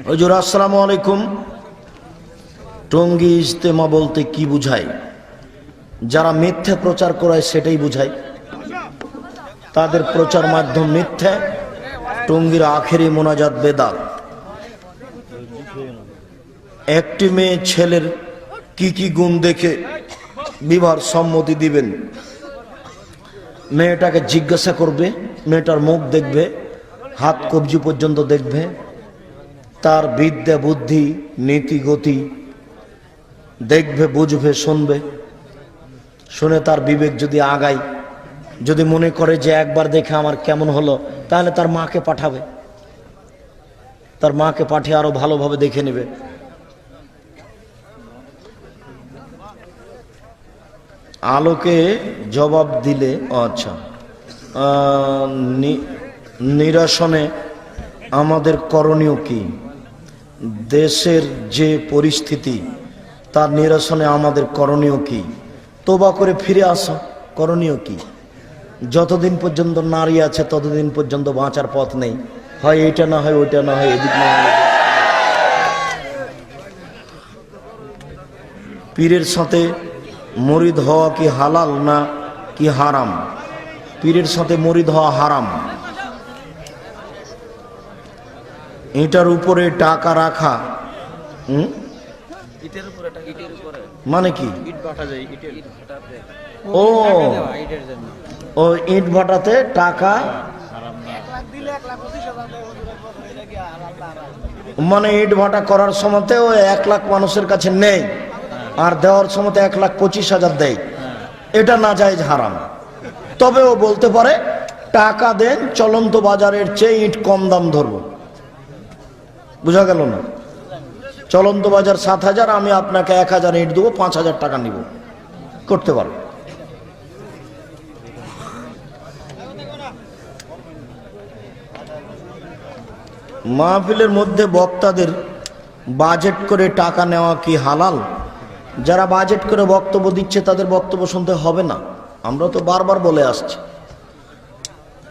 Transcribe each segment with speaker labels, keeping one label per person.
Speaker 1: হুজুর আসসালামু আলাইকুম। টঙ্গী ইজতেমা বলতে কি বুঝায়? যারা মিথ্যে প্রচার করায় সেটাই বুঝায়। তাদের প্রচার মাধ্যম মিথ্যে। টঙ্গীর আখেরি মোনাজাত বেদাত। একটি মেয়ে ছেলের কি কি গুণ দেখে বিবাহের সম্মতি দিবেন? মেয়েটাকে জিজ্ঞাসা করবে, মেয়েটার মুখ দেখবে, হাত কবজি পর্যন্ত দেখবে, তার বিদ্যা বুদ্ধি নীতি গতি দেখবে, বুঝবে, শুনবে। শুনে তার বিবেক যদি আগায়, যদি মনে করে যে একবার দেখে আমার কেমন হলো, তাহলে তার মাকে পাঠাবে, তার মাকে পাঠিয়ে আরো ভালোভাবে দেখে নেবে। আলোকে জবাব দিলে আচ্ছা, নিরসনে আমাদের করণীয় কি? দেশের যে পরিস্থিতি, তার নিরসনে আমাদের করণীয় কি? তোবা করে ফিরে আসা। করণীয় কি? যতদিন পর্যন্ত নারী আছে ততদিন পর্যন্ত বাঁচার পথ নেই। হয় এইটা না হয় ওইটা, না হয় এদিক না হয়। পীরের সাথে মরিদ হওয়া কি হালাল না কি হারাম? পীরের সাথে মরিদ হওয়া হারাম। এটার উপরে টাকা রাখা মানে কি? ও ও ইট ভাটাতে টাকা মানে ইট ভাটা করার সময় ও 1 লাখ মানুষের কাছে নেই, আর দেওয়ার সময় 1,25,000 দেয়। এটা না জায়েজ, হারাম। তবে ও বলতে পারে টাকা দেন, চলন্ত বাজারের চেয়ে ইট কম দাম ধরবো। বুঝা গেল না? চলন্ত বাজার 7,000, আমি আপনাকে 1,000 ইট দেবো, 5,000 টাকা নিব। করতে পারো। মাহফিলের মধ্যে বক্তাদের বাজেট করে টাকা নেওয়া কি হালাল? যারা বাজেট করে বক্তব্য দিচ্ছে তাদের বক্তব্য শুনতে হবে না, আমরা তো বারবার বলে আসছি।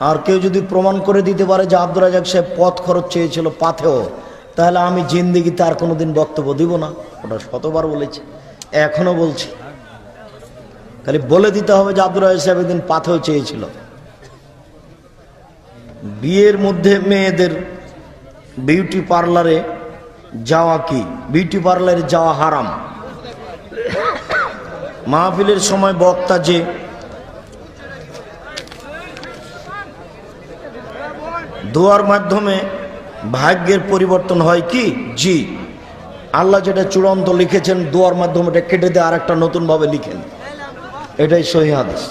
Speaker 1: আর কেউ যদি প্রমাণ করে দিতে পারে যে আব্দুর রাজাক সাহেব পথ খরচ চেয়েছিল পাথেও, তাহলে আমি জিন্দেগিতে আর কোনোদিন বক্তব্য দিব না। ওটা শতবার বলেছি, এখনো বলছি। খালি বলে দিতে হবে যে আব্দুর রাজাক সাহেব একদিন পাথেও চেয়েছিল। বিয়ের মধ্যে মেয়েদের বিউটি পার্লারে যাওয়া কি? বিউটি পার্লারে যাওয়া হারাম। মাহফিলের সময় বক্তা যে দোয়ার মাধ্যমে ভাগ্যের পরিবর্তন হয় কি? জি, আল্লাহ যেটা চূড়ান্ত লিখেছেন দোয়ার মাধ্যমে এটা কেটে দিয়ে আর একটা নতুন ভাবে লিখেন। এটাই সহিহ হাদিস।